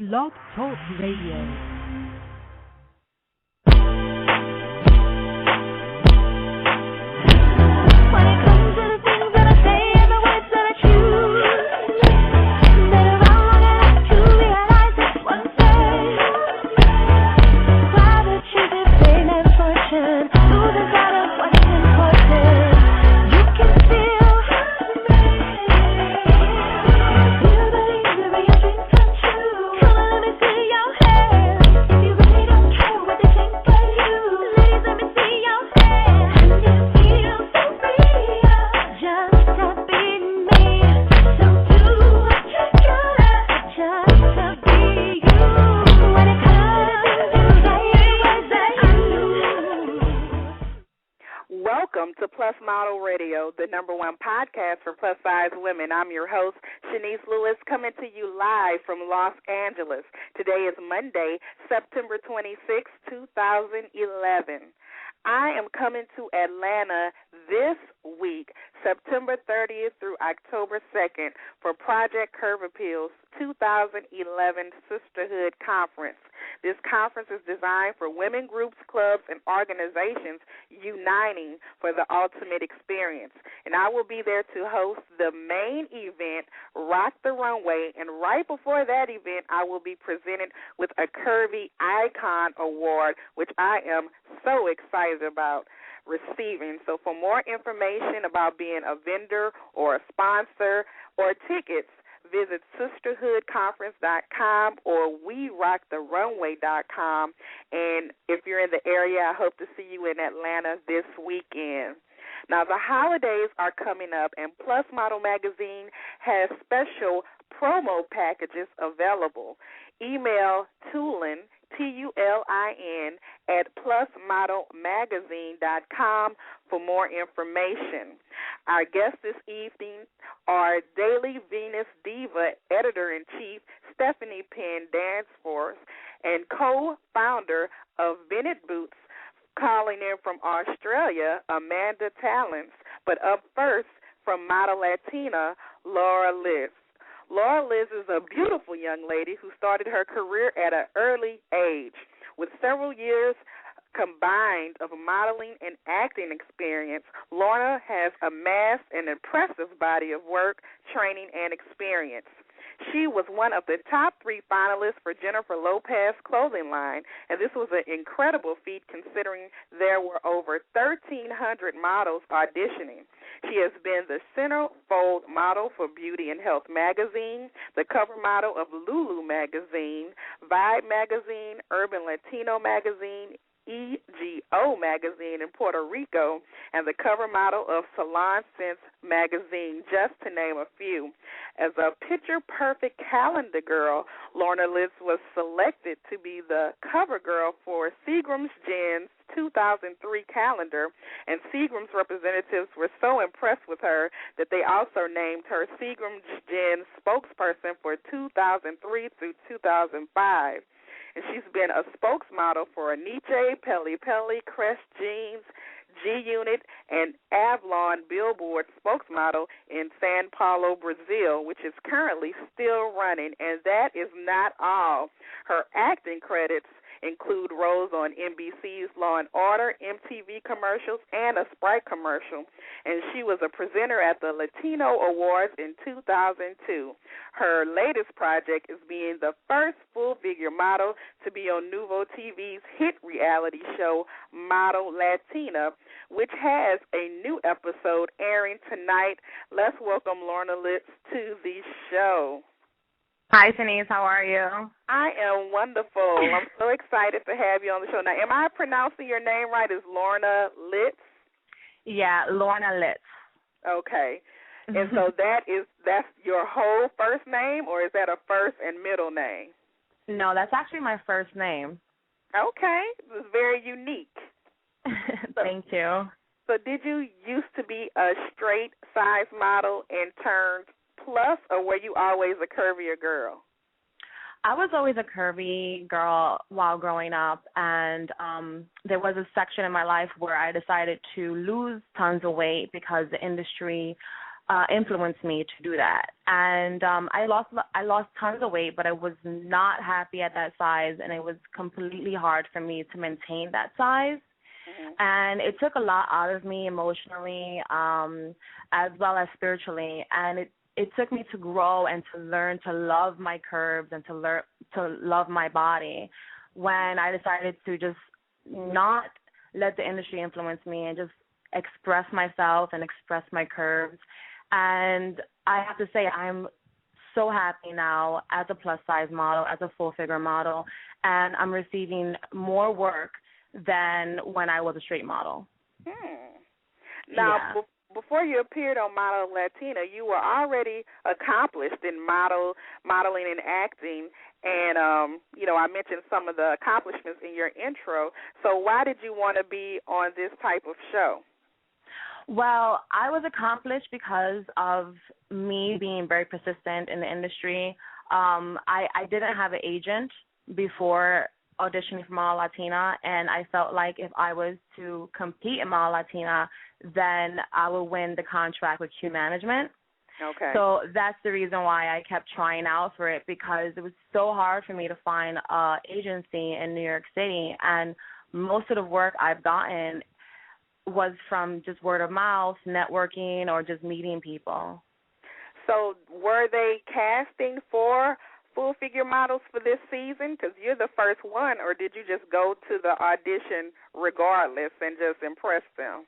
Blog Talk Radio. Welcome to PLUS Model Radio, the #1 podcast for plus-size women. I'm your host, Chenese Lewis, coming to you live from Los Angeles. Today is Monday, September 26, 2011. I am coming to Atlanta this week, September 30th through October 2nd, for Project Curve Appeal's 2011 Sisterhood Conference. This conference is designed for women groups, clubs, and organizations uniting for the ultimate experience. And I will be there to host the main event, Rock the Runway, and right before that event, I will be presented with a Curvy Icon Award, which I am so excited about receiving. So for more information about being a vendor or a sponsor or tickets, visit sisterhoodconference.com or werockthερunway.com. And if you're in the area, I hope to see you in Atlanta this weekend. Now, the holidays are coming up, and PLUS Model Magazine has special promo packages available. Email Tallent, Tulin, at plusmodelmagazine.com for more information. Our guests this evening are Daily Venus Diva Editor-in-Chief Stephanie Penn Danforth and co-founder of Bennetts Boots, calling in from Australia, Amanda Tallent. But up first, from Model Latina, LornaLitz. LornaLitz is a beautiful young lady who started her career at an early age. With several years combined of modeling and acting experience, Lorna has amassed an impressive body of work, training, and experience. She was one of the top 3 finalists for Jennifer Lopez's clothing line, and this was an incredible feat considering there were over 1,300 models auditioning. She has been the centerfold model for Beauty and Health magazine, the cover model of Lulu magazine, Vibe magazine, Urban Latino magazine, EGO magazine in Puerto Rico, and the cover model of Salon Sense magazine, just to name a few. As a picture-perfect calendar girl, LornaLitz was selected to be the cover girl for Seagram's Jen's 2003 calendar, and Seagram's representatives were so impressed with her that they also named her Seagram's Jen's spokesperson for 2003 through 2005. And she's been a spokesmodel for Nietzsche, Pele Pele, Crest Jeans, G-Unit, and Avalon Billboard spokesmodel in Sao Paulo, Brazil, which is currently still running. And that is not all. Her acting credits include roles on NBC's Law & Order, MTV commercials, and a Sprite commercial. And she was a presenter at the Latino Awards in 2002. Her latest project is being the first full-figure model to be on NuvoTV's hit reality show, Model Latina, which has a new episode airing tonight. Let's welcome LornaLitz to the show. Hi, Chenese. How are you? I am wonderful. I'm so excited to have you on the show. Now, am I pronouncing your name right? Is LornaLitz? Yeah, LornaLitz. Okay. And so that's your whole first name, or is that a first and middle name? No, that's actually my first name. Okay. It's very unique. Thank you. So did you used to be a straight size model and turned plus, or were you always a curvier girl? I was always a curvy girl while growing up, and there was a section in my life where I decided to lose tons of weight because the industry influenced me to do that. And I lost tons of weight, but I was not happy at that size, and it was completely hard for me to maintain that size. Mm-hmm. And it took a lot out of me emotionally, as well as spiritually, and it took me to grow and to learn to love my curves and to love my body when I decided to just not let the industry influence me and just express myself and express my curves. And I have to say, I'm so happy now as a plus-size model, as a full-figure model, and I'm receiving more work than when I was a straight model. Now, before you appeared on Model Latina, you were already accomplished in modeling and acting, and, I mentioned some of the accomplishments in your intro. So why did you want to be on this type of show? Well, I was accomplished because of me being very persistent in the industry. I didn't have an agent before auditioning for Model Latina, and I felt like if I was to compete in Model Latina, then I would win the contract with Q Management. Okay. So that's the reason why I kept trying out for it, because it was so hard for me to find an agency in New York City, and most of the work I've gotten was from just word of mouth, networking, or just meeting people. So were they casting for full-figure models for this season? Because you're the first one, or did you just go to the audition regardless and just impress them?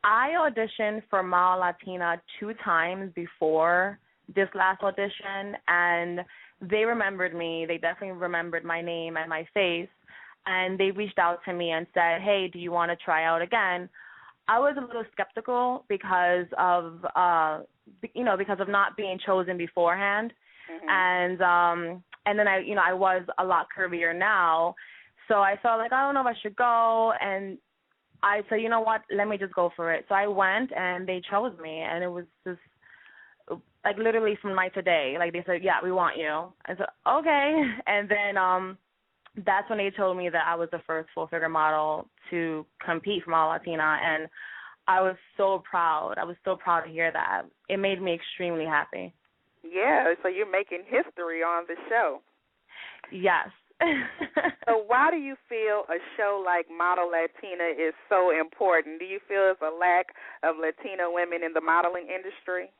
I auditioned for Model Latina 2 times before this last audition, and they remembered me. They definitely remembered my name and my face, and they reached out to me and said, hey, do you want to try out again? I was a little skeptical because of not being chosen beforehand. Mm-hmm. And then I was a lot curvier now, so I felt like, I don't know if I should go, and I said, you know what, let me just go for it. So I went, and they chose me, and it was just like literally from night to day. Like they said, yeah, we want you. I said, okay. And then that's when they told me that I was the first full-figure model to compete for Model Latina, and I was so proud. I was so proud to hear that. It made me extremely happy. Yeah, so you're making history on the show. Yes. So why do you feel a show like Model Latina is so important? Do you feel there's a lack of Latina women in the modeling industry?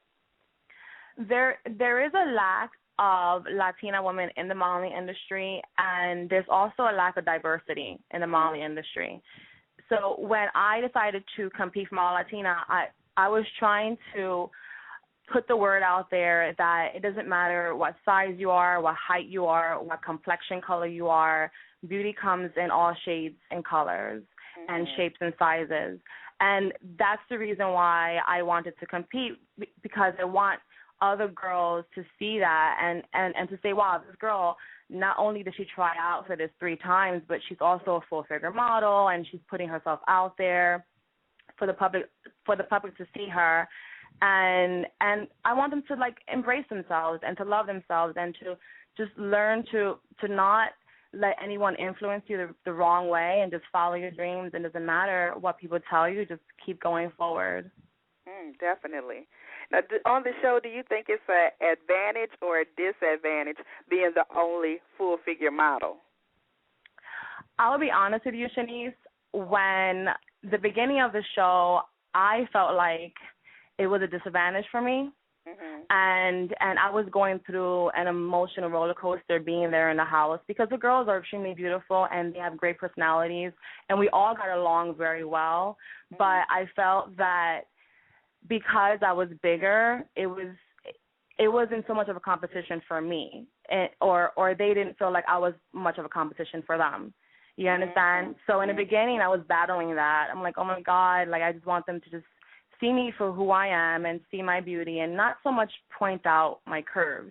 There is a lack of Latina women in the modeling industry, and there's also a lack of diversity in the modeling industry. So when I decided to compete for Model Latina, I was trying to put the word out there that it doesn't matter what size you are, what height you are, what complexion color you are. Beauty comes in all shades and colors and shapes and sizes. And that's the reason why I wanted to compete, because I want other girls to see that and to say, wow, this girl, not only did she try out for this 3 times, but she's also a full-figure model, and she's putting herself out there for the public to see her. And I want them to, like, embrace themselves and to love themselves and to just learn to not let anyone influence you the wrong way, and just follow your dreams. And it doesn't matter what people tell you, just keep going forward. Definitely. Now, on the show, do you think it's an advantage or a disadvantage being the only full-figure model? I'll be honest with you, Chenese. When the beginning of the show, I felt like it was a disadvantage for me. And I was going through an emotional roller coaster being there in the house, because the girls are extremely beautiful and they have great personalities, and we all got along very well. But I felt that because I was bigger, it wasn't so much of a competition for me, or they didn't feel like I was much of a competition for them. You understand? So in the beginning, I was battling that. I'm like, oh my God, like I just want them to just see me for who I am and see my beauty, and not so much point out my curves.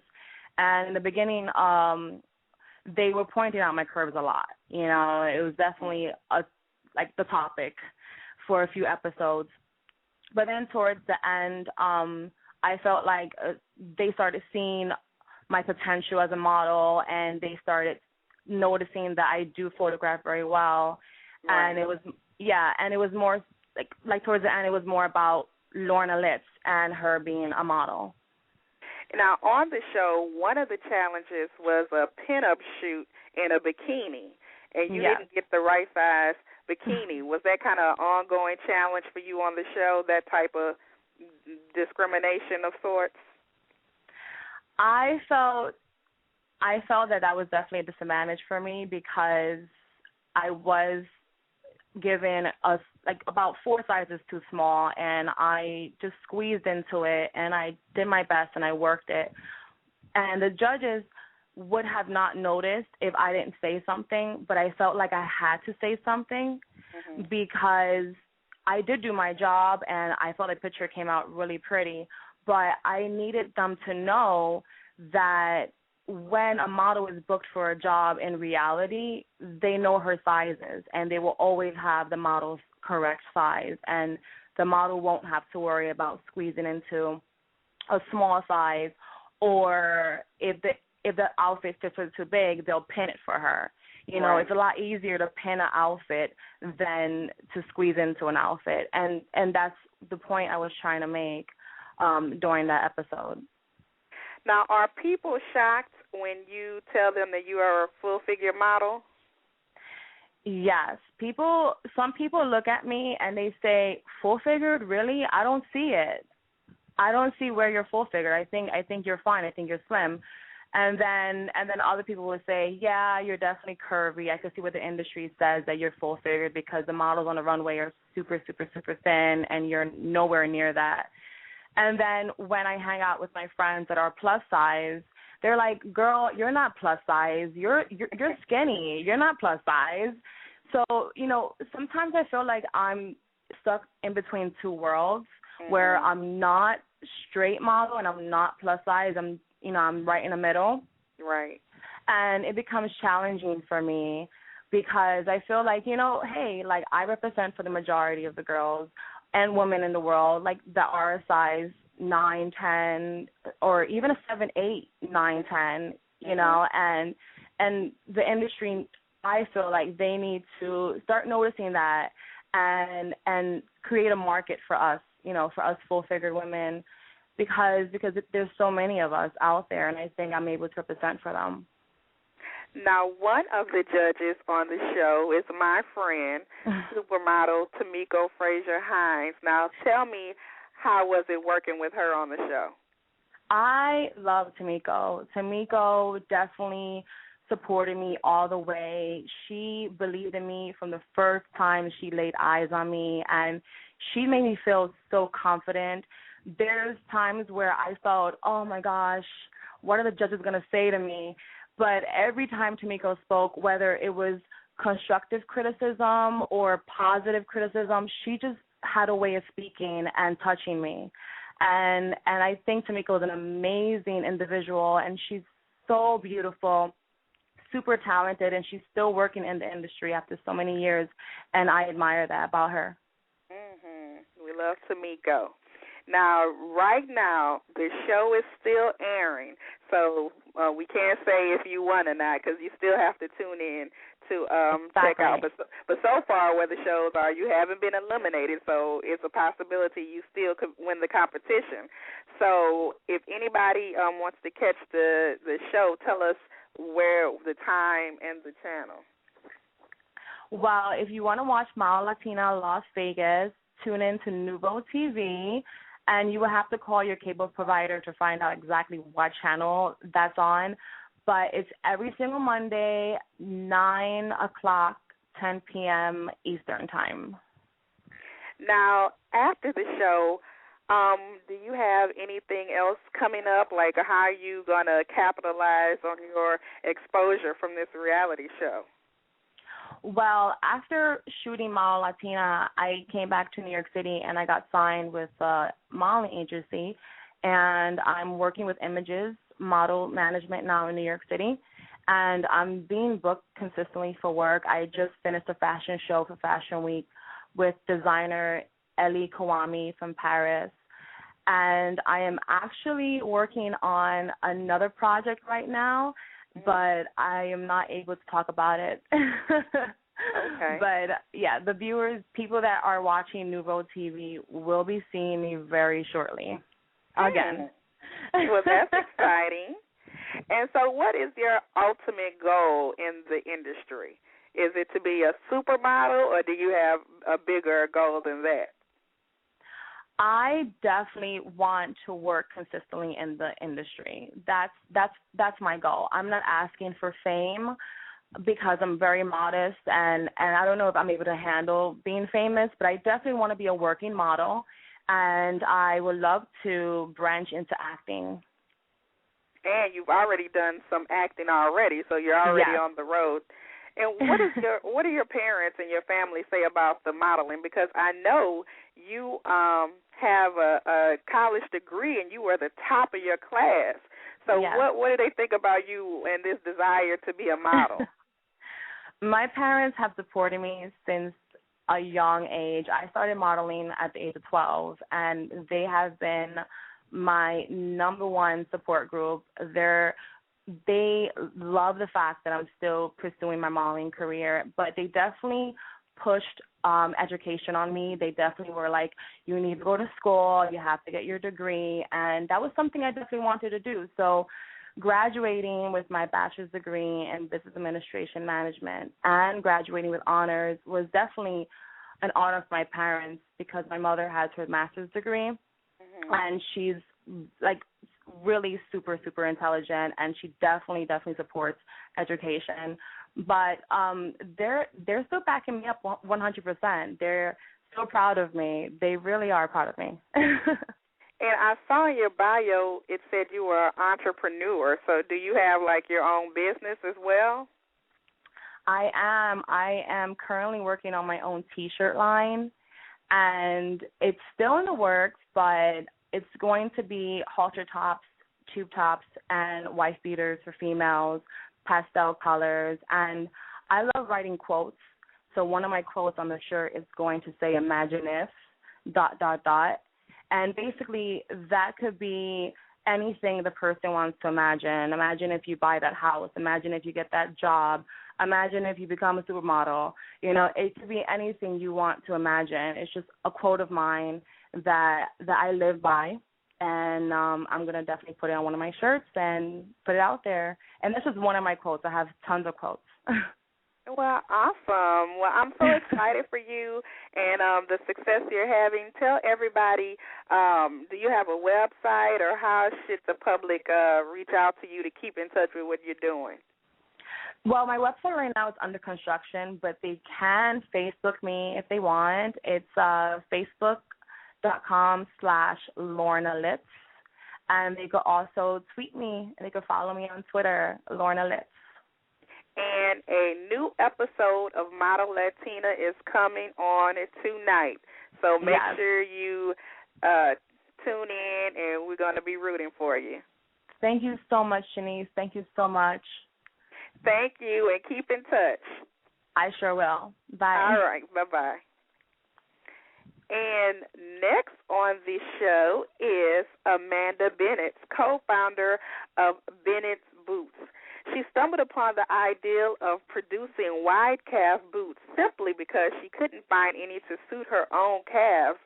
And in the beginning, they were pointing out my curves a lot. You know, it was definitely the topic for a few episodes. But then towards the end, I felt like they started seeing my potential as a model, and they started noticing that I do photograph very well. Right. And it was more like towards the end, it was more about LornaLitz and her being a model. Now, on the show, one of the challenges was a pinup shoot in a bikini, and you didn't get the right size bikini. Was that kind of an ongoing challenge for you on the show, that type of discrimination of sorts? I felt that was definitely a disadvantage for me because I was given about 4 sizes too small, and I just squeezed into it, and I did my best, and I worked it. And the judges would have not noticed if I didn't say something, but I felt like I had to say something because I did do my job, and I thought the picture came out really pretty, but I needed them to know that when a model is booked for a job in reality, they know her sizes, and they will always have the model's correct size, and the model won't have to worry about squeezing into a small size, or if the outfit fits her too big, they'll pin it for her. You know, it's a lot easier to pin an outfit than to squeeze into an outfit, and that's the point I was trying to make during that episode. Now, are people shocked when you tell them that you are a full-figure model? Yes. Some people look at me and they say, full-figured? Really? I don't see it. I don't see where you're full-figured. I think you're fine. I think you're slim. And then other people will say, yeah, you're definitely curvy. I can see what the industry says that you're full-figured because the models on the runway are super, super, super thin, and you're nowhere near that. And then when I hang out with my friends that are plus size, they're like, girl, you're not plus size. You're skinny. You're not plus size. So, you know, sometimes I feel like I'm stuck in between two worlds where I'm not straight model and I'm not plus size. I'm right in the middle. Right. And it becomes challenging for me because I feel like, you know, hey, like I represent for the majority of the girls and women in the world, like that are a size 9, 10, or even a 7, 8, 9, 10, you know, and the industry, I feel like they need to start noticing that and create a market for us, you know, for us full-figured women, because there's so many of us out there, and I think I'm able to represent for them. Now, one of the judges on the show is my friend, supermodel Tamiko Frazier-Hines. Now, tell me, how was it working with her on the show? I love Tamiko. Tamiko definitely supported me all the way. She believed in me from the first time she laid eyes on me, and she made me feel so confident. There's times where I felt, oh, my gosh, what are the judges going to say to me? But every time Tamiko spoke, whether it was constructive criticism or positive criticism, she just had a way of speaking and touching me. And I think Tamiko is an amazing individual, and she's so beautiful, super talented, and she's still working in the industry after so many years, and I admire that about her. We love Tamiko. Now, right now, the show is still airing, so we can't say if you won or not because you still have to tune in to check out. But so far, where the shows are, you haven't been eliminated, so it's a possibility you still could win the competition. So if anybody wants to catch the show, tell us where, the time, and the channel. Well, if you want to watch Model Latina Las Vegas, tune in to NuvoTV. And you will have to call your cable provider to find out exactly what channel that's on. But it's every single Monday, 9 o'clock, 10 p.m. Eastern Time. Now, after the show, do you have anything else coming up? Like, how are you going to capitalize on your exposure from this reality show? Well, after shooting Model Latina, I came back to New York City and I got signed with a modeling agency, and I'm working with Images Model Management now in New York City, and I'm being booked consistently for work. I just finished a fashion show for Fashion Week with designer Elie Kawami from Paris, and I am actually working on another project right now, but I am not able to talk about it. Okay. But, yeah, the viewers, people that are watching NuvoTV will be seeing me very shortly. Again. Well, that's exciting. And so what is your ultimate goal in the industry? Is it to be a supermodel, or do you have a bigger goal than that? I definitely want to work consistently in the industry. That's my goal. I'm not asking for fame because I'm very modest, and I don't know if I'm able to handle being famous, but I definitely want to be a working model, and I would love to branch into acting. And you've already done some acting already, so you're already on the road. And what do your parents and your family say about the modeling? Because I know you have a college degree and you were the top of your class. So what do they think about you and this desire to be a model? My parents have supported me since a young age. I started modeling at the age of 12, and they have been my number one support group. They love the fact that I'm still pursuing my modeling career, but they definitely pushed education on me. They definitely were like, you need to go to school, you have to get your degree, and that was something I definitely wanted to do. So graduating with my bachelor's degree in business administration management and graduating with honors was definitely an honor for my parents, because my mother has her master's degree, and she's like really super, super intelligent, and she definitely supports education. But they're still backing me up 100%. They're so proud of me. They really are proud of me. And I saw in your bio it said you were an entrepreneur. So do you have like your own business as well? I am currently working on my own T-shirt line, and it's still in the works, but it's going to be halter tops, tube tops, and wife beaters for females, pastel colors. And I love writing quotes. So one of my quotes on the shirt is going to say, imagine if, ... And basically that could be anything the person wants to imagine. Imagine if you buy that house. Imagine if you get that job. Imagine if you become a supermodel. You know, it could be anything you want to imagine. It's just a quote of mine that I live by, and I'm going to definitely put it on one of my shirts and put it out there. And this is one of my quotes. I have tons of quotes. Well, awesome. Well, I'm so excited for you and the success you're having. Tell everybody, do you have a website, or how should the public reach out to you to keep in touch with what you're doing? Well, my website right now is under construction, but they can Facebook me if they want. It's facebook.com/LornaLitz. And they could also tweet me, and they could follow me on Twitter, LornaLitz. And a new episode of Model Latina is coming on tonight. So make sure you tune in, and we're going to be rooting for you. Thank you so much, Chenese. Thank you so much. Thank you, and keep in touch. I sure will. Bye. All right. Bye-bye. And next on the show is Amanda Bennetts, co-founder of Bennetts Boots. She stumbled upon the ideal of producing wide calf boots simply because she couldn't find any to suit her own calves,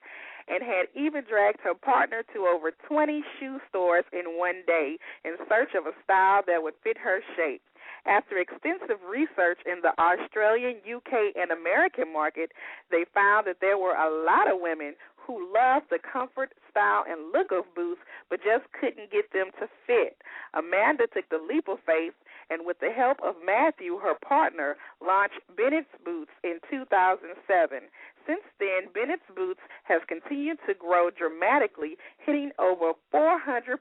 and had even dragged her partner to over 20 shoe stores in one day in search of a style that would fit her shape. After extensive research in the Australian, UK, and American market, they found that there were a lot of women who loved the comfort, style, and look of boots, but just couldn't get them to fit. Amanda took the leap of faith, and with the help of Matthew, her partner, launched Bennetts Boots in 2007. Since then, Bennetts Boots has continued to grow dramatically, hitting over 400%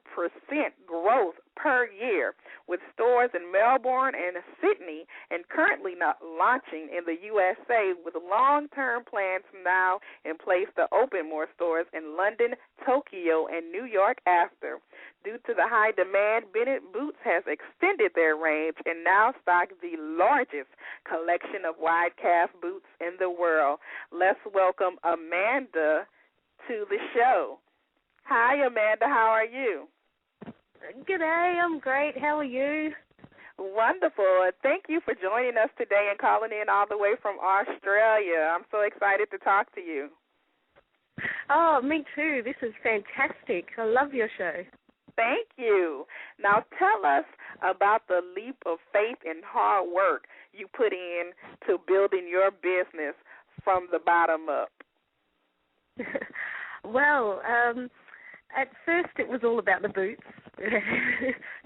growth per year, with stores in Melbourne and Sydney, and currently not launching in the USA, with long-term plans now in place to open more stores in London, Tokyo, and New York after. Due to the high demand, Bennetts Boots has extended their range and now stock the largest collection of wide calf boots in the world. Let's welcome Amanda to the show. Hi, Amanda. How are you? G'day. I'm great. How are you? Wonderful. Thank you for joining us today and calling in all the way from Australia. I'm so excited to talk to you. Oh, me too. This is fantastic. I love your show. Thank you. Now tell us about the leap of faith and hard work you put in to building your business from the bottom up. Well, at first it was all about the boots,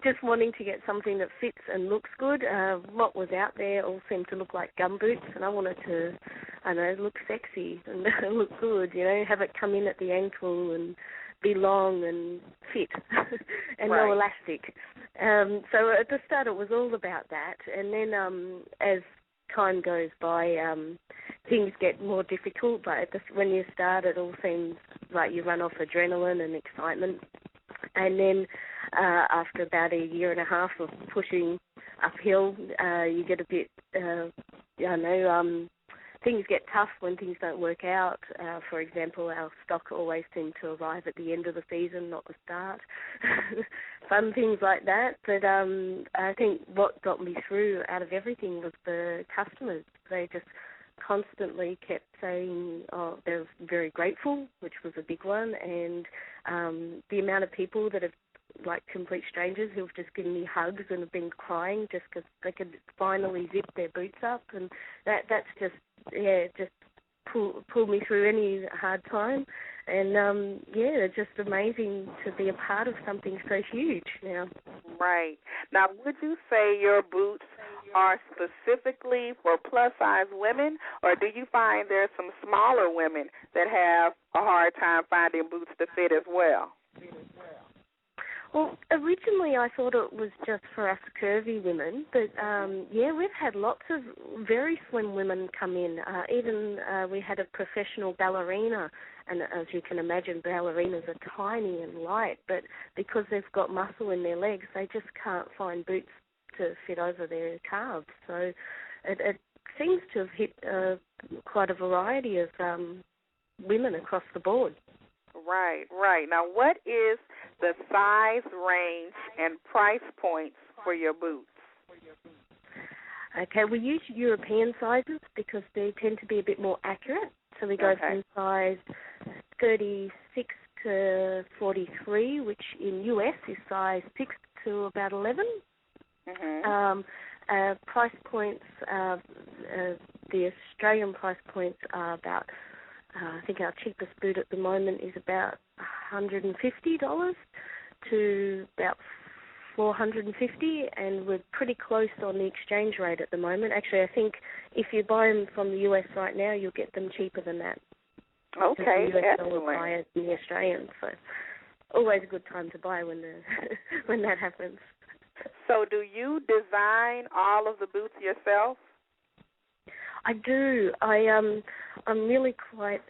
just wanting to get something that fits and looks good. What was out there all seemed to look like gum boots, and I wanted to, look sexy and look good, have it come in at the ankle and be long and fit and no elastic. So at the start it was all about that, and then as time goes by, things get more difficult, but when you start it all seems like you run off adrenaline and excitement, and then after about a year and a half of pushing uphill, you get a bit, things get tough when things don't work out. For example, our stock always seemed to arrive at the end of the season, not the start. Fun things like that. But I think what got me through out of everything was the customers. They just constantly kept saying, they're very grateful, which was a big one, and the amount of people that have, like complete strangers, who have just given me hugs and have been crying just because they could finally zip their boots up, and that's just pulled me through any hard time, and it's just amazing to be a part of something so huge now. Right. Now, would you say your boots are specifically for plus-size women, or do you find there's some smaller women that have a hard time finding boots to fit as well? Well, originally I thought it was just for us curvy women, but we've had lots of very slim women come in. Even we had a professional ballerina, and as you can imagine, ballerinas are tiny and light, but because they've got muscle in their legs, they just can't find boots to fit over their calves. So it seems to have hit quite a variety of women across the board. Right. Now, what is the size range and price points for your boots? Okay, we use European sizes because they tend to be a bit more accurate. So we go from size 36 to 43, which in US is size 6 to about 11. Mm-hmm. Price points, the Australian price points are about, I think our cheapest boot at the moment is about $150 to about $450, and we're pretty close on the exchange rate at the moment. Actually, I think if you buy them from the US right now, you'll get them cheaper than that. Okay, the US excellent. dollar higher than the Australian, so always a good time to buy when when that happens. So do you design all of the boots yourself? I do. I'm really quite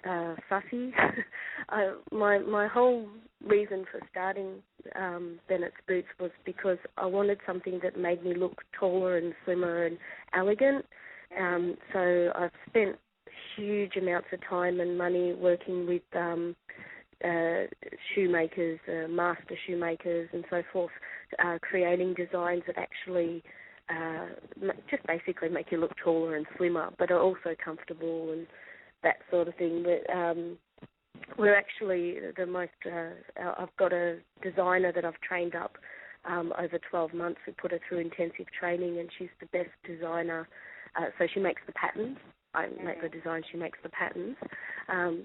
fussy. My whole reason for starting Bennetts Boots was because I wanted something that made me look taller and slimmer and elegant. So I've spent huge amounts of time and money working with shoemakers, master shoemakers and so forth, creating designs that actually just basically make you look taller and slimmer, but are also comfortable and that sort of thing. But we're actually the most, I've got a designer that I've trained up over 12 months. We put her through intensive training, and she's the best designer. So she makes the patterns. I make the design, she makes the patterns.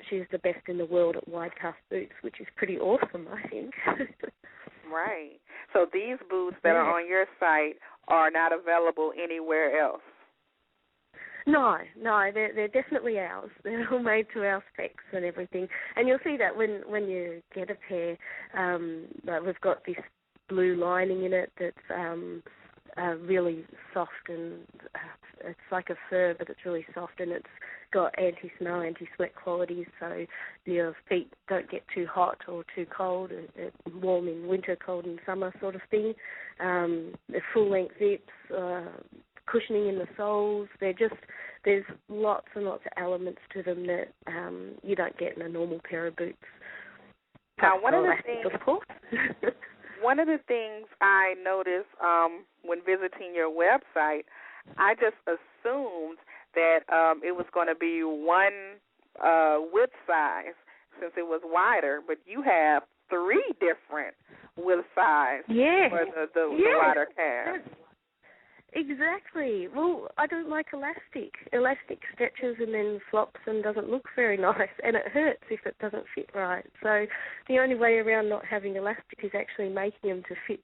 She's the best in the world at wide cast boots, which is pretty awesome, I think. Right. So these boots that are on your site are not available anywhere else? No, they're definitely ours. They're all made to our specs and everything. And you'll see that when you get a pair, we've got this blue lining in it that's really soft, and it's like a fur, but it's really soft, and it's got anti-smell, anti-sweat qualities, so your feet don't get too hot or too cold, warm in winter, cold in summer sort of thing. The full-length zips, cushioning in the soles, there's lots and lots of elements to them that you don't get in a normal pair of boots. Now, one of the things, of course. one of the things I noticed when visiting your website, I just assumed that it was going to be one width size since it was wider, but you have 3 different width size for the wider calf. Exactly. Well, I don't like elastic. Elastic stretches and then flops and doesn't look very nice, and it hurts if it doesn't fit right. So the only way around not having elastic is actually making them to fit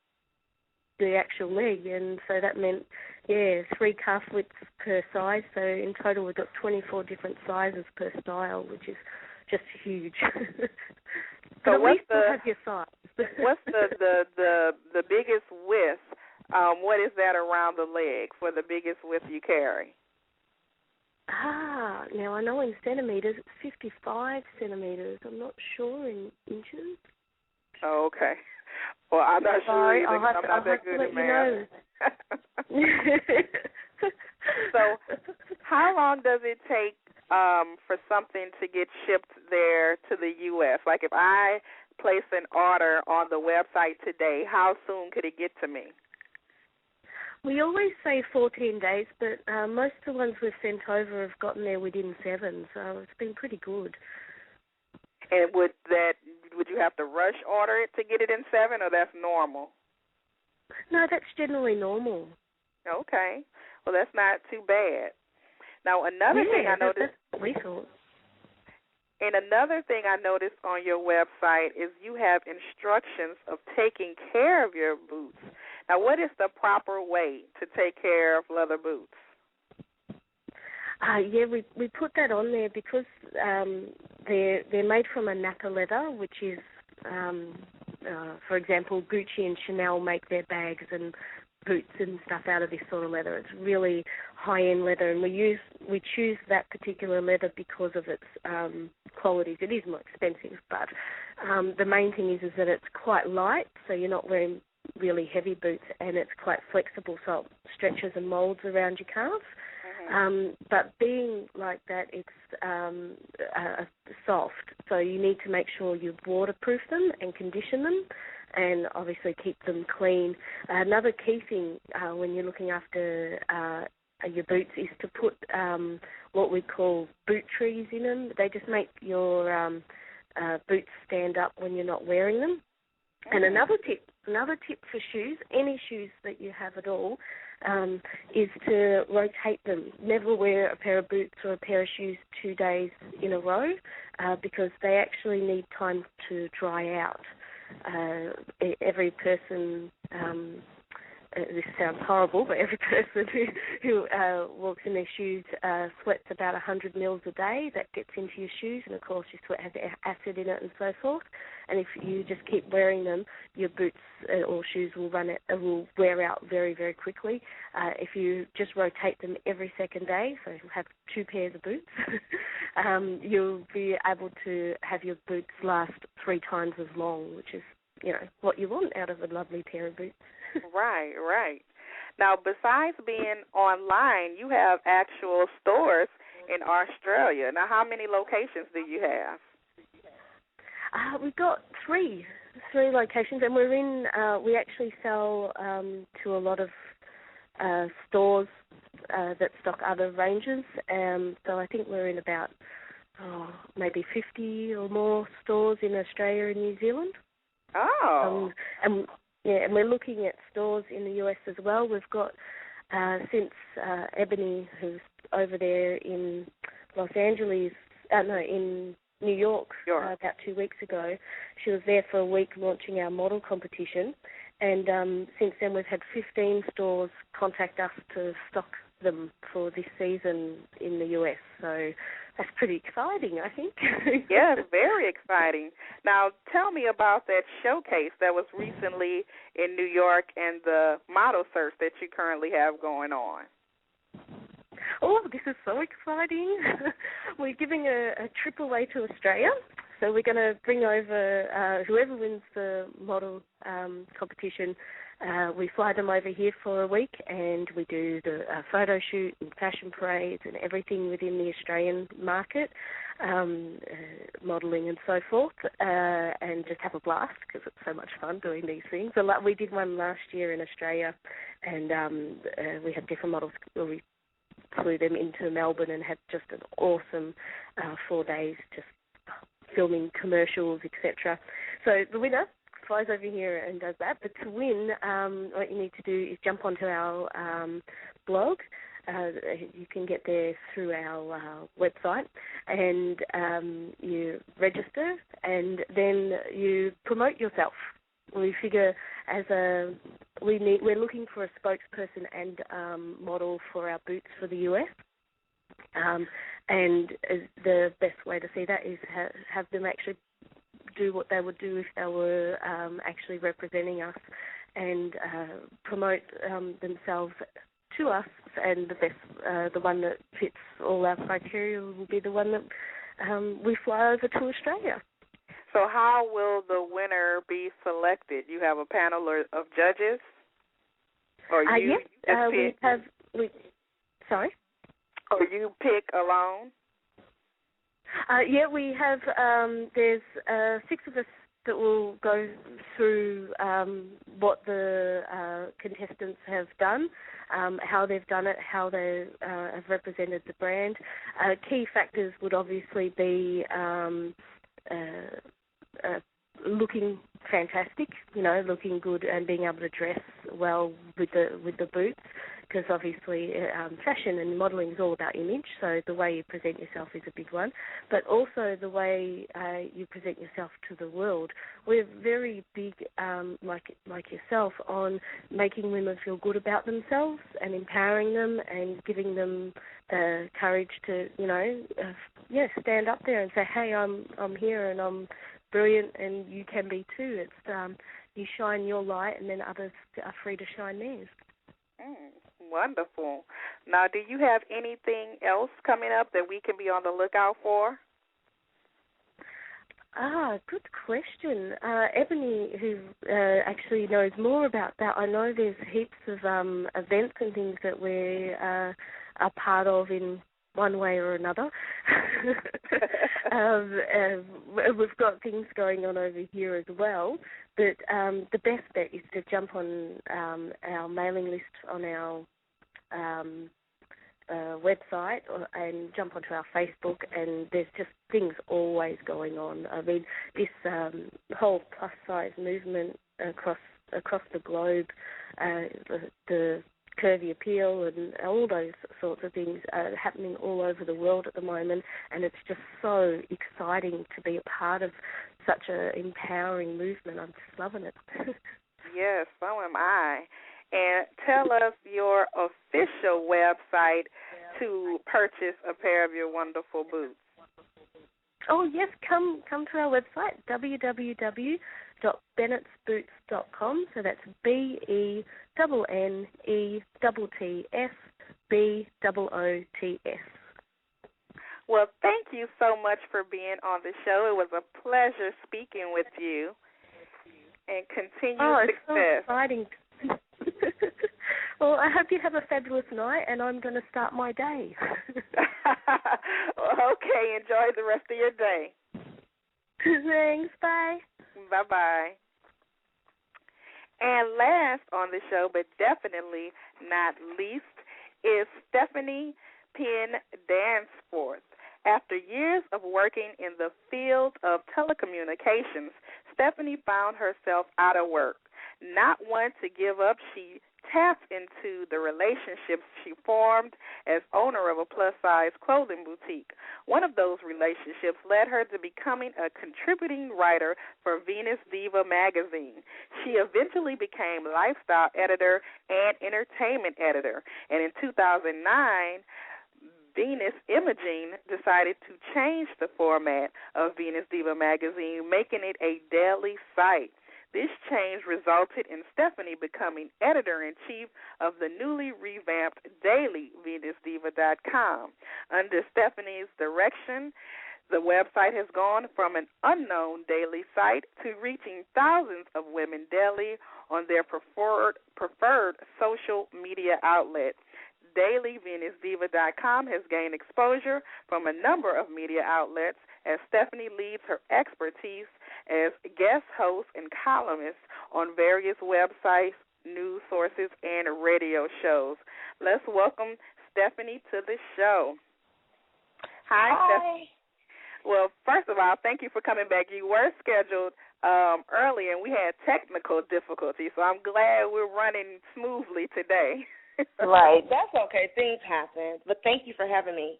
the actual leg, and so that meant, 3 calf widths per size. So in total we've got 24 different sizes per style, which is just huge. So at least you'll have your size. What's the biggest width? What is that around the leg for the biggest width you carry? Now I know in centimetres it's 55 centimetres. I'm not sure in inches. Oh, okay. Well, I'm not sure either. I'm not that good at math. So, how long does it take for something to get shipped there to the U.S.? Like if I place an order on the website today, how soon could it get to me? We always say 14 days, but most of the ones we've sent over have gotten there within 7, so it's been pretty good. And would you have to rush order it to get it in 7, or that's normal? No, that's generally normal. Okay. Well, that's not too bad. Now, another thing I noticed. That's what we thought. And another thing I noticed on your website is you have instructions of taking care of your boots. Now, what is the proper way to take care of leather boots? We put that on there because they're made from a nappa leather, which is, for example, Gucci and Chanel make their bags and boots and stuff out of this sort of leather. It's really high-end leather, and we choose that particular leather because of its qualities. It is more expensive, but the main thing is that it's quite light, so you're not wearing really heavy boots, and it's quite flexible, so it stretches and molds around your calves. But being like that, it's soft, so you need to make sure you waterproof them and condition them, and obviously keep them clean. Another key thing when you're looking after your boots is to put what we call boot trees in them. They just make your boots stand up when you're not wearing them. And another tip for shoes, any shoes that you have at all, is to rotate them. Never wear a pair of boots or a pair of shoes 2 days in a row because they actually need time to dry out. Every person, this sounds horrible, but every person who walks in their shoes sweats about 100 mils a day. That gets into your shoes, and of course your sweat has acid in it and so forth. And if you just keep wearing them, your boots or shoes will wear out very, very quickly. If you just rotate them every second day, so you'll have 2 pairs of boots, you'll be able to have your boots last 3 times as long, which is, what you want out of a lovely pair of boots. Right. Now, besides being online, you have actual stores in Australia. Now, how many locations do you have? We've got 3 locations, and we're in. We actually sell to a lot of stores that stock other ranges. So I think we're in about maybe 50 or more stores in Australia and New Zealand. Oh. And we're looking at stores in the US as well. We've got since Ebony, who's over there in in New York, about 2 weeks ago. She was there for a week launching our model competition, and since then we've had 15 stores contact us to stock them for this season in the US. So that's pretty exciting, I think. Yes, very exciting. Now, tell me about that showcase that was recently in New York and the model search that you currently have going on. Oh, this is so exciting. We're giving a trip away to Australia. So we're going to bring over whoever wins the model competition We fly them over here for a week, and we do the photo shoot and fashion parades and everything within the Australian market, modelling and so forth, and just have a blast because it's so much fun doing these things. We did one last year in Australia, and we had different models. We flew them into Melbourne and had just an awesome 4 days just filming commercials, etc. So the winner flies over here and does that. But to win, what you need to do is jump onto our blog. You can get there through our website, and you register, and then you promote yourself. We figure we're looking for a spokesperson and model for our boots for the US. And the best way to see that is have them actually do what they would do if they were actually representing us, and promote themselves to us. And the best, the one that fits all our criteria, will be the one that we fly over to Australia. So how will the winner be selected? You have a panel of judges, or you yes, sorry. Or you pick alone? Yeah, we have. There's 6 of us that will go through what the contestants have done, how they've done it, how they have represented the brand. Key factors would obviously be looking fantastic, looking good and being able to dress well with the boots, because obviously fashion and modelling is all about image, so the way you present yourself is a big one, but also the way you present yourself to the world. We're very big, like yourself, on making women feel good about themselves and empowering them and giving them the courage to, stand up there and say, hey, I'm here and I'm brilliant, and you can be too. It's you shine your light, and then others are free to shine theirs. Wonderful. Now, do you have anything else coming up that we can be on the lookout for? Good question. Ebony, who actually knows more about that, I know there's heaps of events and things that we're a part of in one way or another. We've got things going on over here as well, but the best bet is to jump on our mailing list on our website, and jump onto our Facebook, and there's just things always going on. I mean, this whole plus size movement across the globe, the curvy appeal and all those sorts of things are happening all over the world at the moment, and it's just so exciting to be a part of such an empowering movement. I'm just loving it. Yes, so am I. And tell us your official website to purchase a pair of your wonderful boots. Oh, yes, come to our website, www.bennettsboots.com. So that's BENNETTSBOOTS. Well, thank you so much for being on the show. It was a pleasure speaking with you, and continued success. Oh, it's so exciting. Well, I hope you have a fabulous night, and I'm going to start my day. Okay, enjoy the rest of your day. Thanks, bye. Bye-bye. And last on the show, but definitely not least, is Stephanie Penn Danforth. After years of working in the field of telecommunications, Stephanie found herself out of work. Not one to give up, she tapped into the relationships she formed as owner of a plus-size clothing boutique. One of those relationships led her to becoming a contributing writer for Venus Diva magazine. She eventually became lifestyle editor and entertainment editor. And in 2009, Venus Imaging decided to change the format of Venus Diva magazine, making it a daily site. This change resulted in Stephanie becoming editor-in-chief of the newly revamped daily VenusDiva.com. Under Stephanie's direction, the website has gone from an unknown daily site to reaching thousands of women daily on their preferred social media outlet. DailyVenusDiva.com has gained exposure from a number of media outlets as Stephanie leads her expertise as guest host and columnist on various websites, news sources, and radio shows. Let's welcome Stephanie to the show. Hi. Stephanie. Well, first of all, thank you for coming back. You were scheduled early, and we had technical difficulties, so I'm glad we're running smoothly today. Right. That's okay. Things happen. But thank you for having me.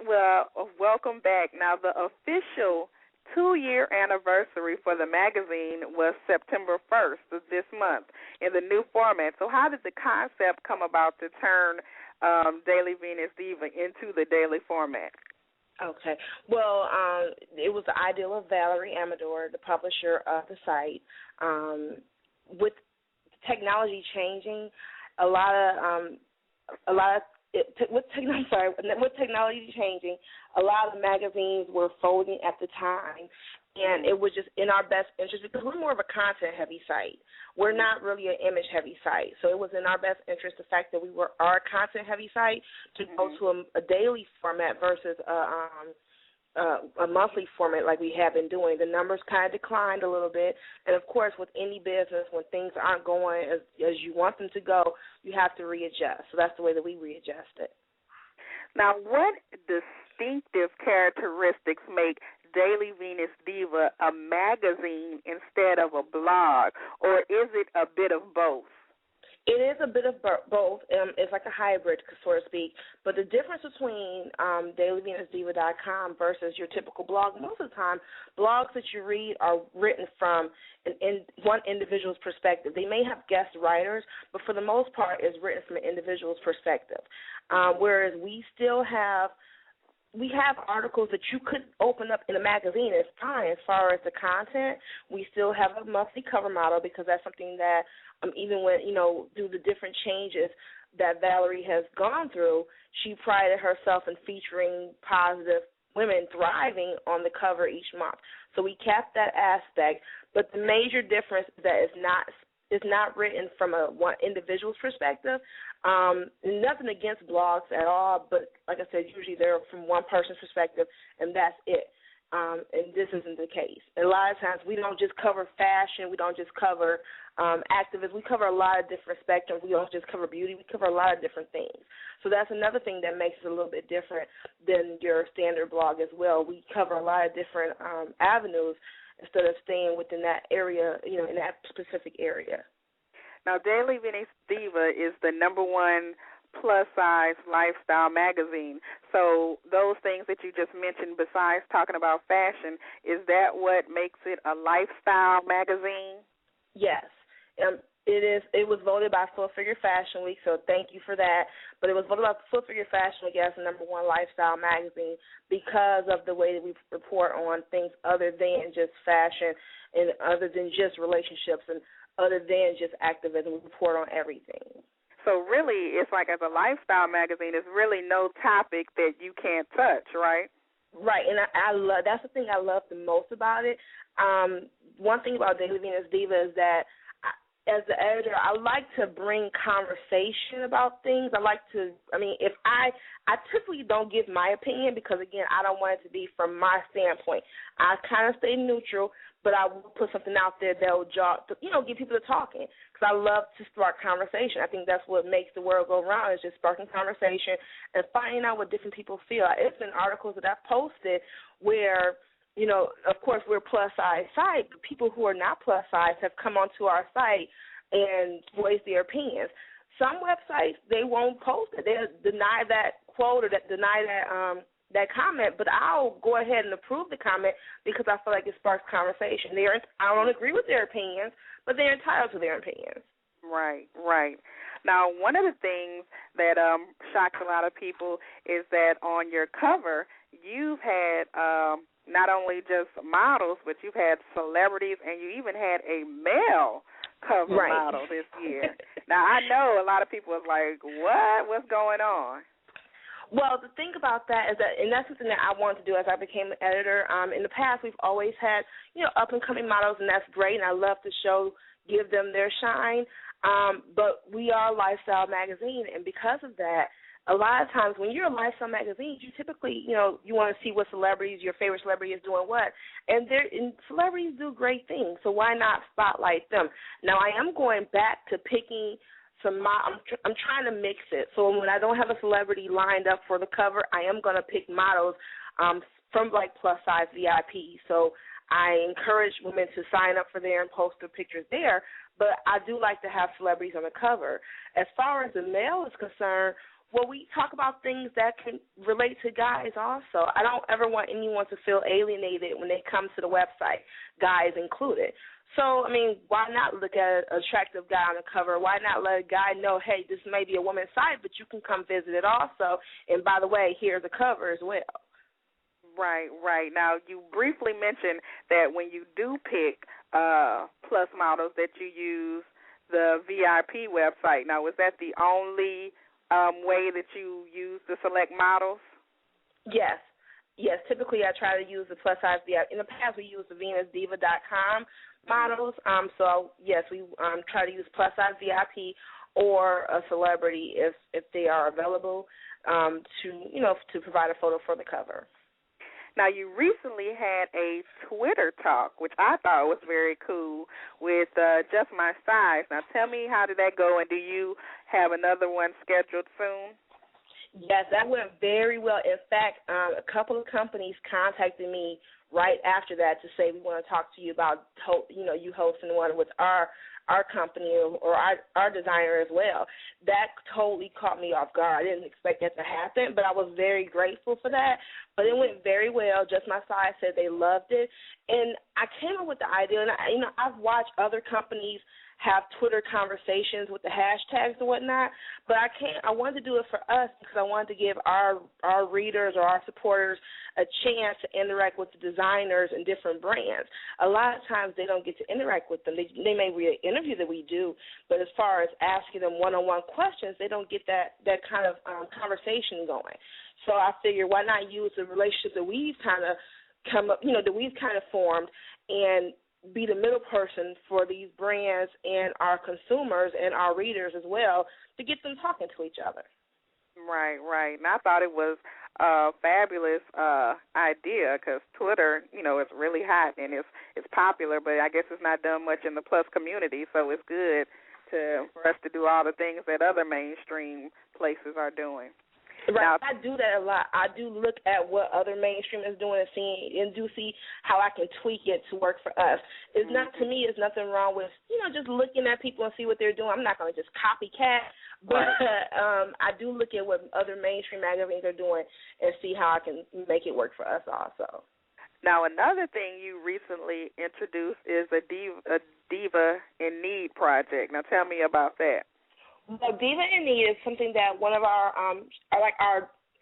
Well, welcome back. Now, the official 2-year anniversary for the magazine was September 1st of this month in the new format. So how did the concept come about to turn Daily Venus Diva into the daily format? Okay. Well, it was the ideal of Valerie Amador, the publisher of the site. With technology changing, with technology changing, a lot of magazines were folding at the time, and it was just in our best interest because we're more of a content-heavy site. We're not really an image-heavy site, so it was in our best interest the fact that we are a content-heavy site to go to a daily format versus a monthly format like we have been doing. The numbers kind of declined a little bit, and of course with any business, when things aren't going as you want them to go, you have to readjust. So that's the way that we readjusted. Now, what distinctive characteristics make Daily Venus Diva a magazine instead of a blog, or is it a bit of both? It is a bit of both. It's like a hybrid, so to speak. But the difference between DailyVenusDiva.com versus your typical blog, most of the time, blogs that you read are written from one individual's perspective. They may have guest writers, but for the most part, it's written from an individual's perspective. Whereas we have articles that you could open up in a magazine. It's fine as far as the content. We still have a monthly cover model because that's something that even when, through the different changes that Valerie has gone through, she prided herself in featuring positive women thriving on the cover each month. So we kept that aspect, but the major difference is that it's not written from one individual's perspective. Nothing against blogs at all, but like I said, usually they're from one person's perspective, and that's it. And this isn't the case. And a lot of times we don't just cover fashion. We don't just cover activists. We cover a lot of different spectrums. We don't just cover beauty. We cover a lot of different things. So that's another thing that makes it a little bit different than your standard blog as well. We cover a lot of different avenues instead of staying within that area, in that specific area. Now, Daily Venus Diva is the #1 plus-size lifestyle magazine. So those things that you just mentioned, besides talking about fashion, is that what makes it a lifestyle magazine? Yes. It is. It was voted by Full Figure Fashion Week, so thank you for that. But it was voted by Full Figure Fashion Week as the #1 lifestyle magazine because of the way that we report on things other than just fashion and other than just relationships and other than just activism. We report on everything. So really, it's like as a lifestyle magazine, there's really no topic that you can't touch, right? Right, and I love that's the thing I love the most about it. One thing about Daily Venus Diva is that as the editor, I like to bring conversation about things. If I typically don't give my opinion because, again, I don't want it to be from my standpoint. I kind of stay neutral, but I will put something out there that will get people to talking because I love to spark conversation. I think that's what makes the world go round is just sparking conversation and finding out what different people feel. It's been articles that I've posted where, of course, we're a plus-size site, but people who are not plus-size have come onto our site and voiced their opinions. Some websites, they won't post it. They'll deny that quote or deny that comment, but I'll go ahead and approve the comment because I feel like it sparks conversation. I don't agree with their opinions, but they're entitled to their opinions. Right. Now, one of the things that shocks a lot of people is that on your cover, you've had not only just models, but you've had celebrities, and you even had a male cover model this year. Now, I know a lot of people are like, what? What's going on? Well, the thing about that is that, and that's something that I wanted to do as I became an editor. In the past, we've always had, up-and-coming models, and that's great, and I love to show, give them their shine. But we are a lifestyle magazine, and because of that, a lot of times when you're a lifestyle magazine, you typically, you want to see what celebrities, your favorite celebrity is doing what. And celebrities do great things, so why not spotlight them? Now, I am going back to picking I'm trying to mix it. So when I don't have a celebrity lined up for the cover, I am going to pick models from like plus size VIP. So I encourage women to sign up for there and post their pictures there. But I do like to have celebrities on the cover. As far as the male is concerned, well, we talk about things that can relate to guys also. I don't ever want anyone to feel alienated when they come to the website, guys included. So, I mean, why not look at an attractive guy on the cover? Why not let a guy know, hey, this may be a woman's site, but you can come visit it also. And by the way, here's the cover as well. Right. Now, you briefly mentioned that when you do pick plus models that you use the VIP website. Now, was that the only way that you use to select models? Yes. Typically I try to use the plus size VIP. In the past, we used the VenusDiva.com models. So, yes, we try to use plus size VIP or a celebrity if they are available to provide a photo for the cover. Now, you recently had a Twitter talk, which I thought was very cool, with Just My Size. Now, tell me, how did that go, and do you have another one scheduled soon? Yes, that went very well. In fact, a couple of companies contacted me right after that to say we want to talk to you about, you hosting one with our company or our designer as well. That totally caught me off guard. I didn't expect that to happen, but I was very grateful for that. But it went very well. Just My Size said they loved it. And I came up with the idea, and I've watched other companies have Twitter conversations with the hashtags and whatnot, but I wanted to do it for us because I wanted to give our readers or our supporters a chance to interact with the designers and different brands. A lot of times they don't get to interact with them. They may read an interview that we do, but as far as asking them one-on-one questions, they don't get that kind of conversation going. So I figured, why not use the relationship that we've kind of formed and be the middle person for these brands and our consumers and our readers as well to get them talking to each other. Right. And I thought it was a fabulous idea because Twitter, is really hot and it's popular, but I guess it's not done much in the plus community, so it's good for us to do all the things that other mainstream places are doing. Right, now, I do that a lot. I do look at what other mainstream is doing and do see how I can tweak it to work for us. It's not, to me, it's nothing wrong with, just looking at people and see what they're doing. I'm not going to just copycat, but I do look at what other mainstream magazines are doing and see how I can make it work for us also. Now, another thing you recently introduced is a Diva in Need project. Now, tell me about that. Well, Diva in Need is something that one of our I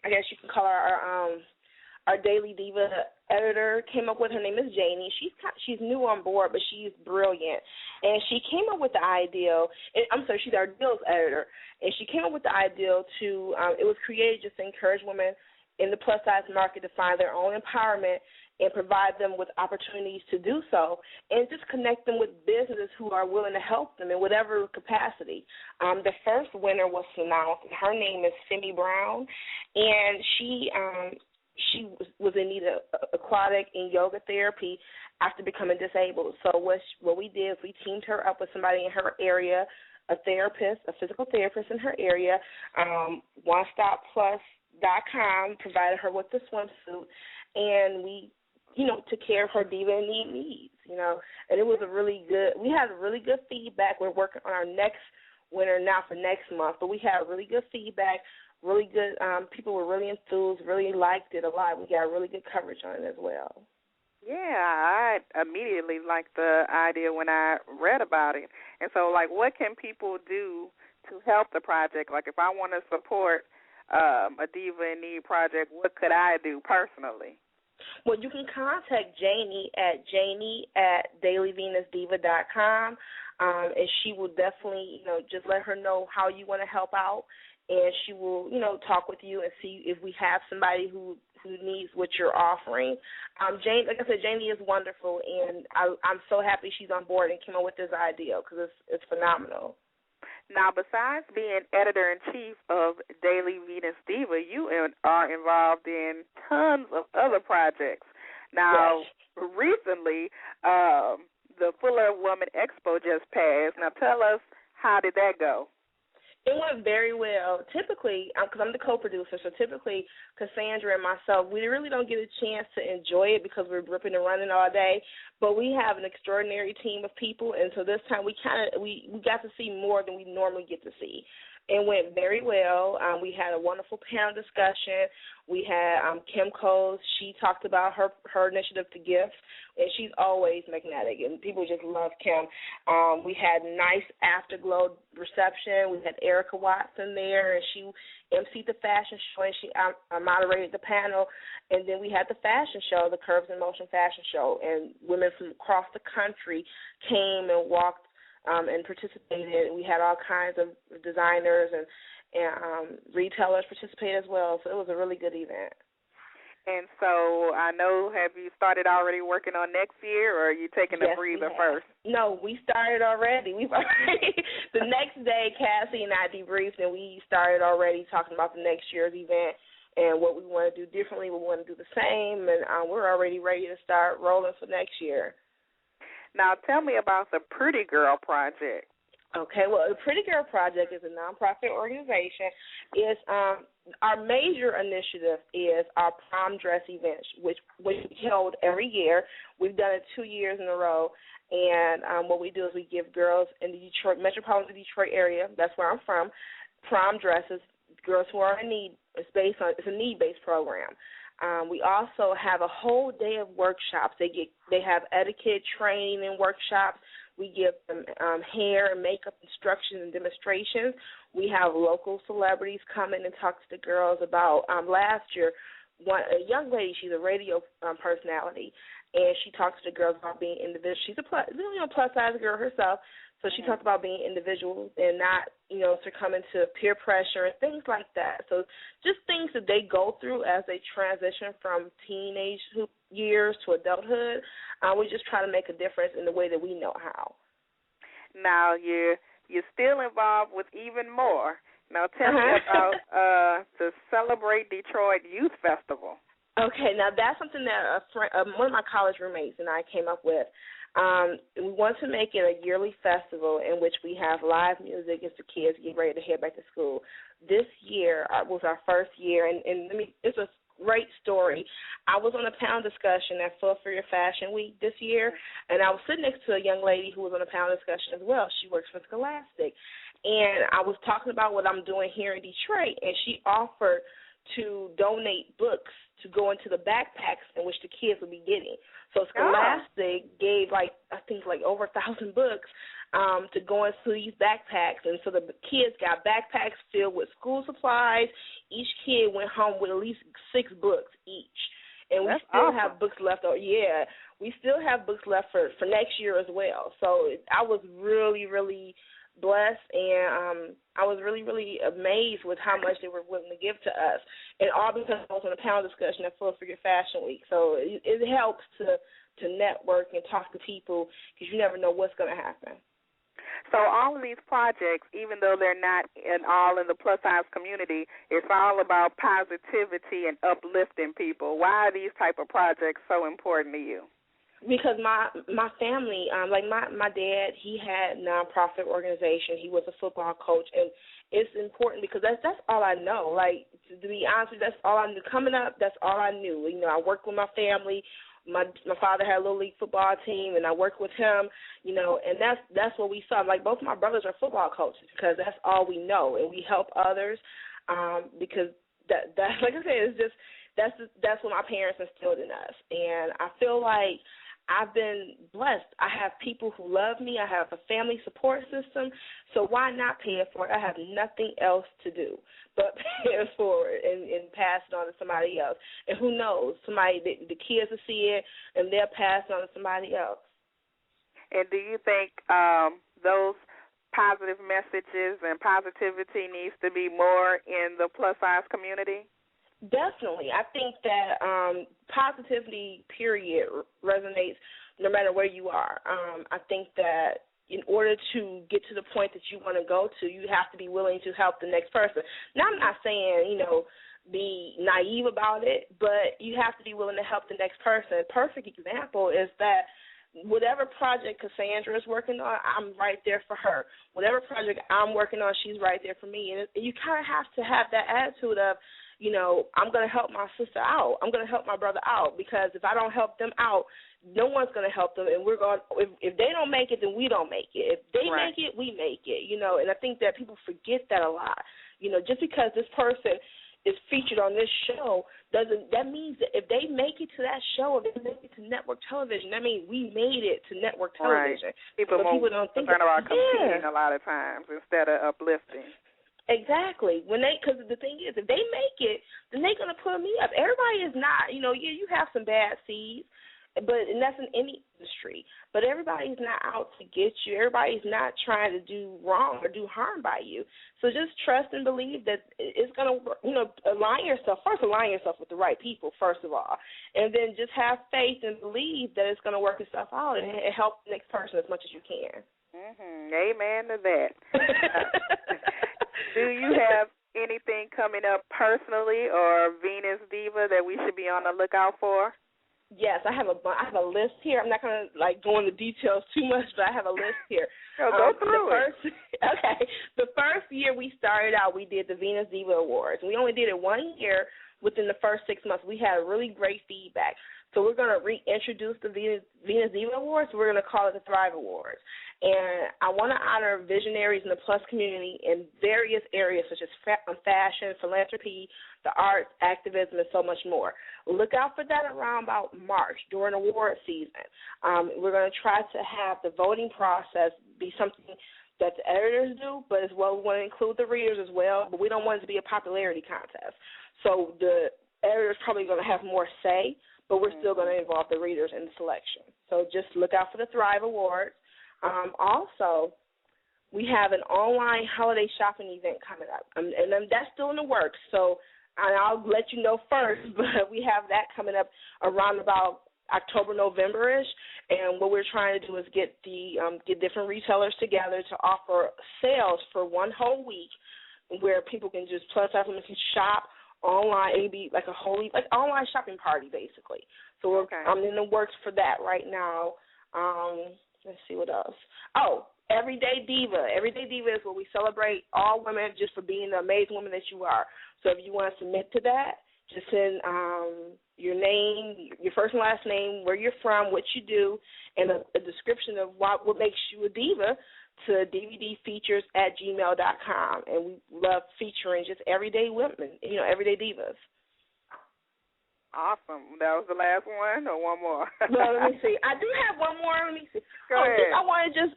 guess you can call her our daily Diva editor came up with. Her name is Janie. She's new on board, but she's brilliant. And she came up with the ideal. She's our deals editor, and she came up with the ideal to. It was created just to encourage women in the plus size market to find their own empowerment and provide them with opportunities to do so, and just connect them with businesses who are willing to help them in whatever capacity. The first winner was announced. Her name is Simi Brown, and she was in need of aquatic and yoga therapy after becoming disabled. So what we did is we teamed her up with somebody in her area, a physical therapist in her area. OneStopPlus.com provided her with the swimsuit, and we took care of her Diva in Need needs, and it was we had really good feedback. We're working on our next winner now for next month, but we had really good feedback, really good, people were really enthused, really liked it a lot. We got really good coverage on it as well. Yeah, I immediately liked the idea when I read about it. And so, what can people do to help the project? If I want to support a Diva in Need project, what could I do personally? Well, you can contact Janie at dailyvenusdiva.com, and she will definitely, just let her know how you want to help out and she will, talk with you and see if we have somebody who needs what you're offering. Jane, like I said, Janie is wonderful, and I'm so happy she's on board and came up with this idea because it's phenomenal. Now, besides being editor-in-chief of Daily Venus Diva, you are involved in tons of other projects. Now, yes. Recently, the Fuller Woman Expo just passed. Now, tell us, how did that go? It went very well. Typically, because I'm the co-producer, so typically Cassandra and myself, we really don't get a chance to enjoy it because we're ripping and running all day. But we have an extraordinary team of people, and so this time we got to see more than we normally get to see. It went very well. We had a wonderful panel discussion. We had Kim Coles. She talked about her initiative to gift, and she's always magnetic, and people just love Kim. We had a nice afterglow reception. We had Erica Watson there, and she emceed the fashion show, and she moderated the panel. And then we had the fashion show, the Curves in Motion fashion show, and women from across the country came and walked and participated. We had all kinds of designers and retailers participate as well. So it was a really good event. And so I know, have you started already working on next year, or are you taking a breather first? No, we started already. The next day, Cassie and I debriefed, and we started already talking about the next year's event and what we want to do differently, what we want to do the same, and we're already ready to start rolling for next year. Now, tell me about the Pretty Girl Project. Okay, well, the Pretty Girl Project is a nonprofit organization. It's our major initiative is our prom dress event, which we held every year. We've done it 2 years in a row, and what we do is we give girls in the metropolitan Detroit area, that's where I'm from, prom dresses. Girls who are in need. It's a need-based program. We also have a whole day of workshops. They have etiquette training and workshops. We give them hair and makeup instruction and demonstrations. We have local celebrities come in and talk to the girls about, last year, a young lady, she's a radio personality, and she talks to the girls about being individual. She's a plus-size girl herself, so she talked about being individuals and not, succumbing to peer pressure and things like that. So just things that they go through as they transition from teenage years to adulthood. We just try to make a difference in the way that we know how. Now, you're still involved with even more. Now, tell me about the Celebrate Detroit Youth Festival. Okay, now that's something that one of my college roommates and I came up with. We want to make it a yearly festival in which we have live music as the kids get ready to head back to school. This year was our first year, and it's a great story. I was on a panel discussion at Full Figure Fashion Week this year, and I was sitting next to a young lady who was on a panel discussion as well. She works for Scholastic, and I was talking about what I'm doing here in Detroit, and she offered to donate books to go into the backpacks in which the kids will be getting. So Scholastic gave over 1,000 books to go into these backpacks, and so the kids got backpacks filled with school supplies. Each kid went home with at least 6 books each, and we still have books left. We still have books left for next year as well. So I was really, really blessed, and I was really, really amazed with how much they were willing to give to us, and all because I was on a panel discussion at Full Figure Fashion Week. So it helps to network and talk to people because you never know what's going to happen. So all of these projects, even though they're not all in the plus-size community, it's all about positivity and uplifting people. Why are these type of projects so important to you? Because my family, my dad, he had a nonprofit organization. He was a football coach, and it's important because that's all I know. Like, to be honest with you, that's all I knew. Coming up, that's all I knew. I worked with my family. My father had a little league football team, and I worked with him, and that's what we saw. Like, both my brothers are football coaches because that's all we know, and we help others because that like I said, it's just that's what my parents instilled in us, and I feel like I've been blessed. I have people who love me. I have a family support system. So why not pay it forward? I have nothing else to do but pay it forward and pass it on to somebody else. And who knows, the kids will see it, and they'll pass it on to somebody else. And do you think those positive messages and positivity needs to be more in the plus-size community? Definitely. I think that positivity, period, resonates no matter where you are. I think that in order to get to the point that you want to go to, you have to be willing to help the next person. Now, I'm not saying, be naive about it, but you have to be willing to help the next person. A perfect example is that whatever project Cassandra is working on, I'm right there for her. Whatever project I'm working on, she's right there for me. And you kind of have to have that attitude of, I'm going to help my sister out. I'm going to help my brother out, because if I don't help them out, no one's going to help them. And we're going. If they don't make it, then we don't make it. If they make it, we make it. And I think that people forget that a lot. Just because this person is featured on this show that means that if they make it to that show, if they make it to network television, that means we made it to network television. Right. People don't think about competing a lot of times instead of uplifting. Exactly. Because the thing is, if they make it, then they're going to put me up. Everybody is not, you have some bad seeds, and that's in any industry. But everybody's not out to get you. Everybody's not trying to do wrong or do harm by you. So just trust and believe that it's going to, align yourself with the right people, first of all. And then just have faith and believe that it's going to work itself out and help the next person as much as you can. Mm-hmm. Amen to that. Do you have anything coming up personally or Venus Diva that we should be on the lookout for? Yes, I have a list here. I'm not going to go into details too much, but I have a list here. Go through it. Okay. The first year we started out, we did the Venus Diva Awards. We only did it 1 year. Within the first 6 months, we had really great feedback. So we're going to reintroduce the Venus Diva Awards. We're going to call it the Thrive Awards. And I want to honor visionaries in the plus community in various areas such as fashion, philanthropy, the arts, activism, and so much more. Look out for that around about March during award season. We're going to try to have the voting process be something that the editors do, but as well we want to include the readers as well, but we don't want it to be a popularity contest. So the editor's probably going to have more say, but we're still going to involve the readers in the selection. So just look out for the Thrive Awards. Also, we have an online holiday shopping event coming up, and that's still in the works. So I'll let you know first, but we have that coming up around about October, November-ish, and what we're trying to do is get different retailers together to offer sales for one whole week where people can just plus-size women can shop online. It'd be like a whole online shopping party, basically. So I'm in the works for that right now. Let's see what else. Oh, Everyday Diva. Everyday Diva is where we celebrate all women just for being the amazing woman that you are. So if you want to submit to that, just send your name, your first and last name, where you're from, what you do, and a description of what makes you a diva to dvdfeatures@gmail.com. And we love featuring just everyday women, everyday divas. Awesome. That was the last one or one more? Well, let me see. I do have one more. Let me see. Go ahead. I want to just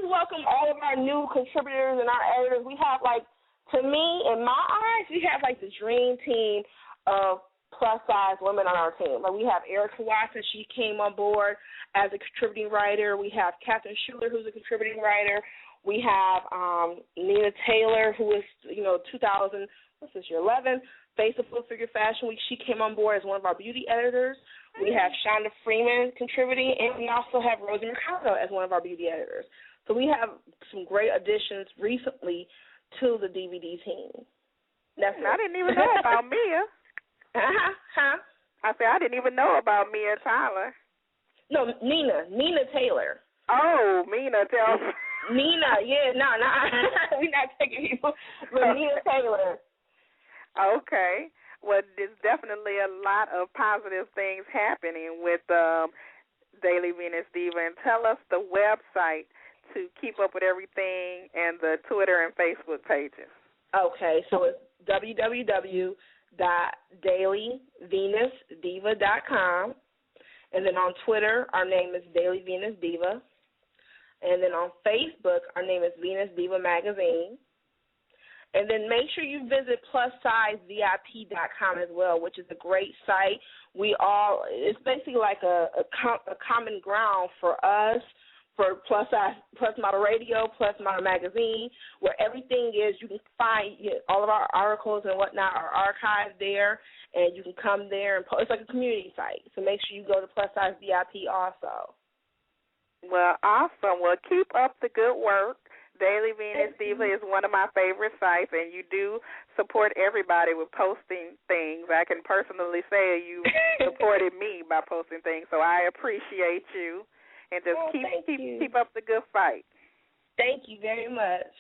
welcome all of our new contributors and our editors. We have, to me, in my eyes, we have, the dream team of plus-size women on our team. We have Erica Watson. She came on board as a contributing writer. We have Catherine Schuler, who's a contributing writer. We have Nina Taylor, who is, 2011, Face of Full Figure Fashion Week. She came on board as one of our beauty editors. We have Shonda Freeman contributing, and we also have Rosie Mercado as one of our beauty editors. So we have some great additions recently to the DVD team. I didn't even know about Mia. I said I didn't even know about Mia Tyler. No, Nina Taylor. Oh, Nina Taylor. Nina, yeah, no, we're not taking people, but Nina Taylor. Okay. Well, there's definitely a lot of positive things happening with Daily Venus Diva. And tell us the website to keep up with everything and the Twitter and Facebook pages. Okay, so it's www.dailyvenusdiva.com. And then on Twitter, our name is Daily Venus Diva. And then on Facebook, our name is Venus Diva Magazine. And then make sure you visit plussizevip.com as well, which is a great site. It's basically like a common ground for us, for PLUS Model Radio, PLUS Model Magazine, where everything is. You can find all of our articles and whatnot are archived there, and you can come there and it's like a community site. So make sure you go to Plus Size VIP also. Well, awesome. Well, keep up the good work. Daily Venus Diva is one of my favorite sites, and you do support everybody with posting things. I can personally say you supported me by posting things, so I appreciate you. And just keep up the good fight. Thank you very much.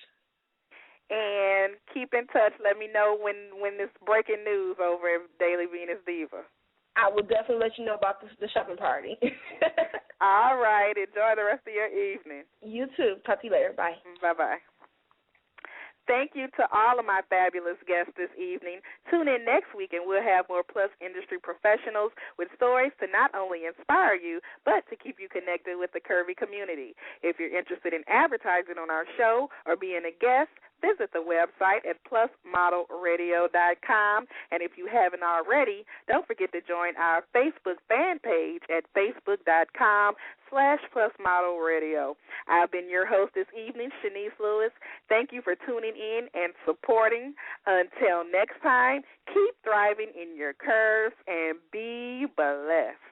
And keep in touch. Let me know when this breaking news over at Daily Venus Diva. I will definitely let you know about the shopping party. All right. Enjoy the rest of your evening. You too. Talk to you later. Bye. Bye-bye. Thank you to all of my fabulous guests this evening. Tune in next week, and we'll have more PLUS industry professionals with stories to not only inspire you, but to keep you connected with the curvy community. If you're interested in advertising on our show or being a guest, visit the website at plusmodelradio.com. And if you haven't already, don't forget to join our Facebook fan page at facebook.com/plusmodelradio. I've been your host this evening, Chenese Lewis. Thank you for tuning in and supporting. Until next time, keep thriving in your curves and be blessed.